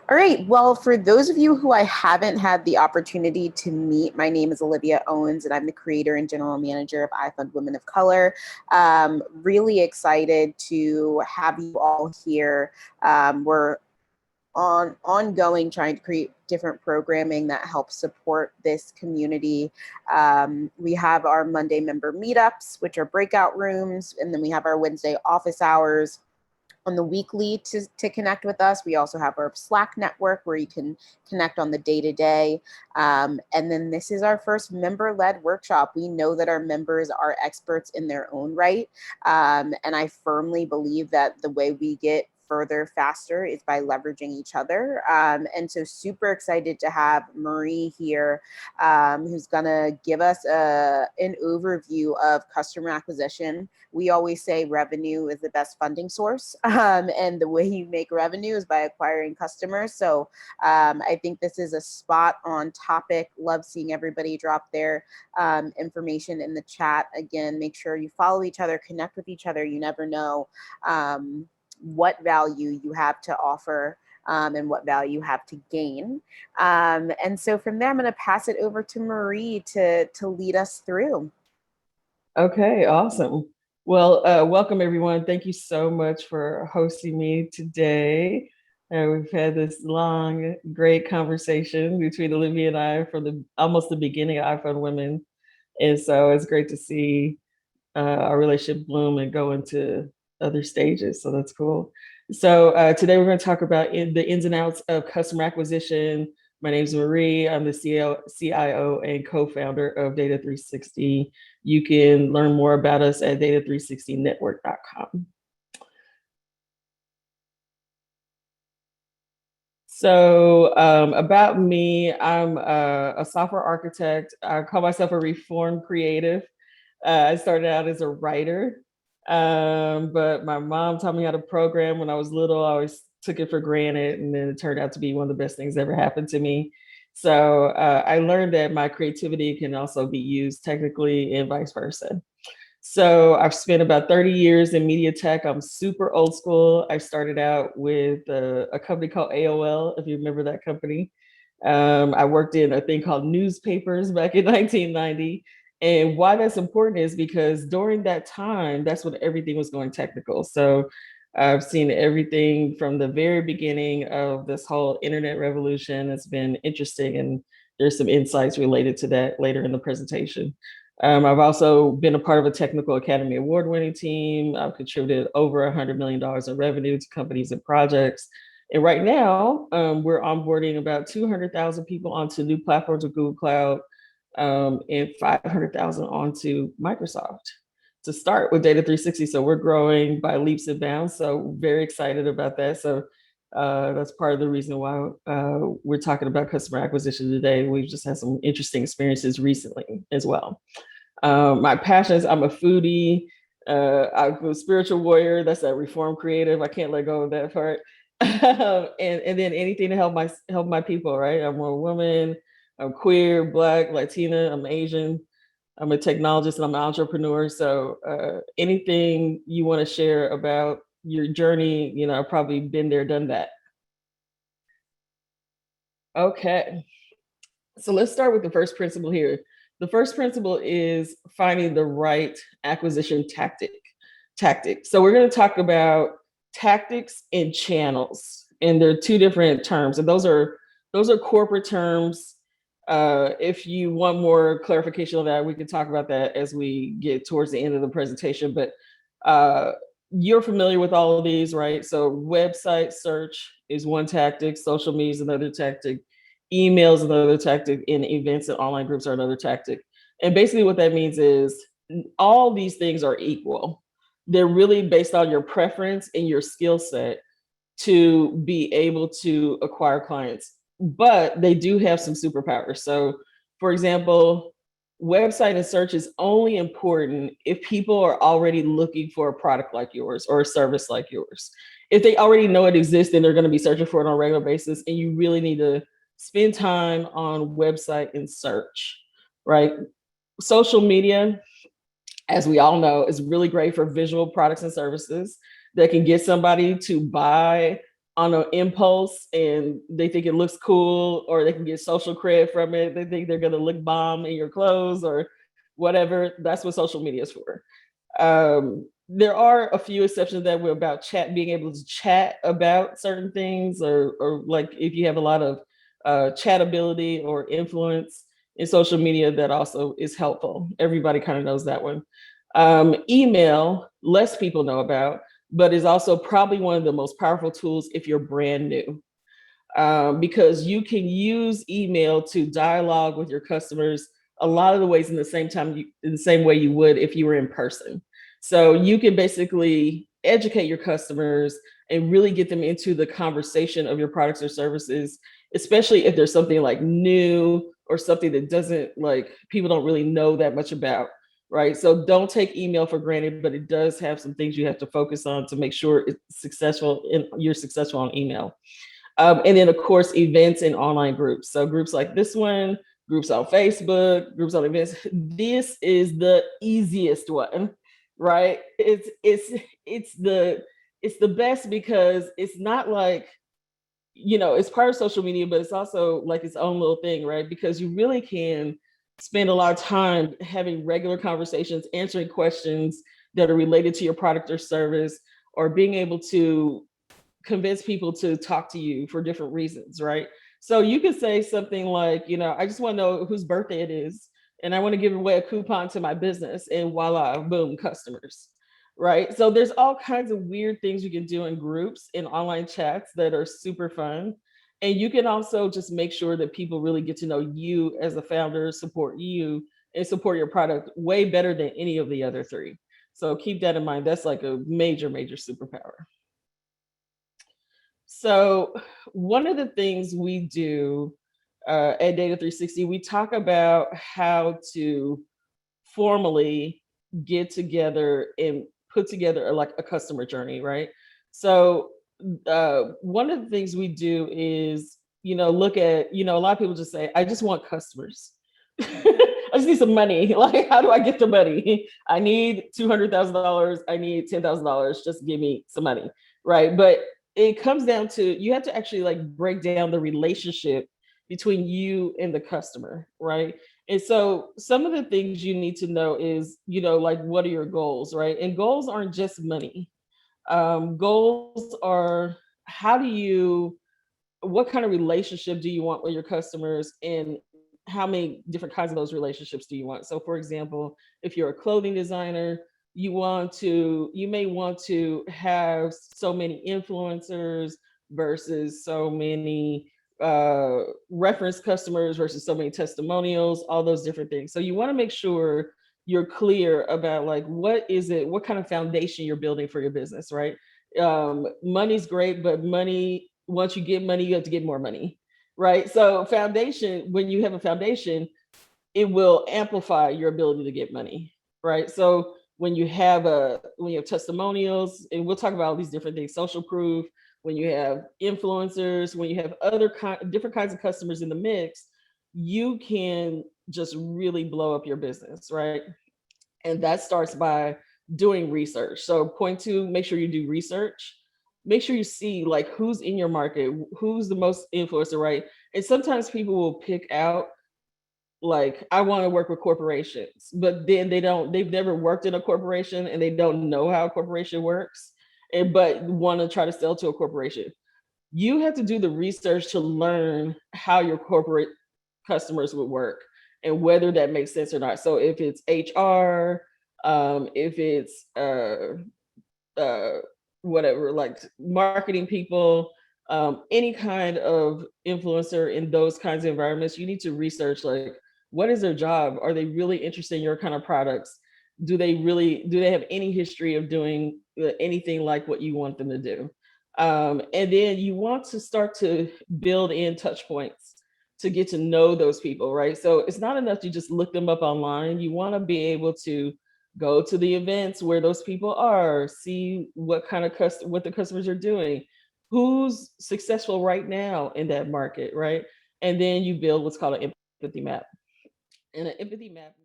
All right. Well, for those of you who I haven't had the opportunity to meet, my name is Olivia Owens, and I'm the creator and general manager of IFundWomen of Color. Really excited to have you all here. We're ongoing trying to create different programming that helps support this community. We have our Monday member meetups, which are breakout rooms, and then we have our Wednesday office hours on the weekly to connect with us. We also have our Slack network where you can connect on the day-to-day. And then this is our first member-led workshop. We know that our members are experts in their own right. And I firmly believe that the way we get further faster is by leveraging each other. And so super excited to have Marie here, who's gonna give us an overview of customer acquisition. We always say revenue is the best funding source, and the way you make revenue is by acquiring customers. So I think this is a spot on topic. Love seeing everybody drop their information in the chat. Again, make sure you follow each other, connect with each other. You never know what value you have to offer and what value you have to gain. And so from there, I'm going to pass it over to Marie to lead us through. Okay, awesome. Well, welcome everyone. Thank you so much for hosting me today. We've had this long, great conversation between Olivia and I from almost the beginning of IFundWomen. And so it's great to see our relationship bloom and go into other stages. So that's cool. So today we're going to talk about the ins and outs of customer acquisition. My name is Marie. I'm the CIO and co-founder of Data 360. You can learn more about us at data360network.com. So about me, I'm a software architect. I call myself a reformed creative. I started out as a writer, but my mom taught me how to program when I was little. I always took it for granted, and then it turned out to be one of the best things that ever happened to me. So I learned that my creativity can also be used technically and vice versa. So I've spent about 30 years in media tech. I'm super old school. I started out with a company called AOL, if you remember that company. I worked in a thing called newspapers back in 1990. And why that's important is because during that time, that's when everything was going technical. So I've seen everything from the very beginning of this whole internet revolution. It's been interesting, and there's some insights related to that later in the presentation. I've also been a part of a Technical Academy Award-winning team. I've contributed over $100 million in revenue to companies and projects. And right now, we're onboarding about 200,000 people onto new platforms with Google Cloud, and 500,000 onto Microsoft to start with Data 360. So we're growing by leaps and bounds. So very excited about that. So that's part of the reason why we're talking about customer acquisition today. We've just had some interesting experiences recently as well. My passions, I'm a foodie, I'm a spiritual warrior. That's a reform creative. I can't let go of that part. and then anything to help my people, right? I'm a woman, I'm queer, Black, Latina, I'm Asian, I'm a technologist, and I'm an entrepreneur. So anything you want to share about your journey, I've probably been there, done that. Okay, so let's start with the first principle here. The first principle is finding the right acquisition tactic. So we're going to talk about tactics and channels, and there are two different terms, and those are corporate terms. If you want more clarification on that, we can talk about that as we get towards the end of the presentation. But you're familiar with all of these, right? So website search is one tactic, social media is another tactic, email is another tactic, and events and online groups are another tactic. And basically what that means is all these things are equal. They're really based on your preference and your skill set to be able to acquire clients, but they do have some superpowers. So for example, website and search is only important if people are already looking for a product like yours or a service like yours. If they already know it exists, then they're going to be searching for it on a regular basis, and you really need to spend time on website and search, right? Social media, as we all know, is really great for visual products and services that can get somebody to buy on an impulse and they think it looks cool, or they can get social credit from it. They think they're going to look bomb in your clothes or whatever. That's what social media is for. There are a few exceptions that were about chat, being able to chat about certain things, or like if you have a lot of chat ability or influence in social media, that also is helpful. Everybody kind of knows that one. Email, less people know about, but is also probably one of the most powerful tools if you're brand new, because you can use email to dialogue with your customers a lot of the ways in the same way you would if you were in person. So you can basically educate your customers and really get them into the conversation of your products or services, especially if there's something like new or something that doesn't, like, people don't really know that much about, right? So don't take email for granted, but it does have some things you have to focus on to make sure it's successful and you're successful on email. And then, of course, events and online groups. So groups like this one, groups on Facebook, groups on events. This is the easiest one, right? It's the best because it's not like, it's part of social media, but it's also like its own little thing, right? Because you really can spend a lot of time having regular conversations, answering questions that are related to your product or service, or being able to convince people to talk to you for different reasons, right? So you could say something like, I just want to know whose birthday it is, and I want to give away a coupon to my business, and voila, boom, customers, right? So there's all kinds of weird things you can do in groups, in online chats that are super fun. And you can also just make sure that people really get to know you as a founder, support you, and support your product way better than any of the other three. So keep that in mind. That's like a major, major superpower. So, one of the things we do at Data 360, we talk about how to formally get together and put together like a customer journey, right? So, one of the things we do is, look at, a lot of people just say, I just want customers. I just need some money. Like, how do I get the money? I need $200,000. I need $10,000. Just give me some money, right? But it comes down to, you have to actually like break down the relationship between you and the customer, right? And so some of the things you need to know is, like, what are your goals, right? And goals aren't just money. Goals are, how do you, what kind of relationship do you want with your customers, and how many different kinds of those relationships do you want? So for example, if you're a clothing designer, you may want to have so many influencers versus so many reference customers versus so many testimonials, all those different things. So you want to make sure you're clear about, like, what kind of foundation you're building for your business, right? Money's great, but once you get money, you have to get more money, right? So foundation, when you have a foundation, it will amplify your ability to get money, right? So when you have testimonials, and we'll talk about all these different things, social proof, when you have influencers, when you have different kinds of customers in the mix, you can just really blow up your business, right? And that starts by doing research. So point two, make sure you do research. Make sure you see like who's in your market, who's the most influencer, right? And sometimes people will pick out, like, I want to work with corporations, but then they've never worked in a corporation and they don't know how a corporation works, and but want to try to sell to a corporation. You have to do the research to learn how your corporate customers would work and whether that makes sense or not. So if it's HR, if it's uh, whatever, like marketing people, any kind of influencer in those kinds of environments, you need to research, like, what is their job? Are they really interested in your kind of products? Do they have any history of doing anything like what you want them to do? And then you want to start to build in touch points to get to know those people, right? So it's not enough to just look them up online. You want to be able to go to the events where those people are, see what the customers are doing, who's successful right now in that market, right? And then you build what's called an empathy map. And an empathy map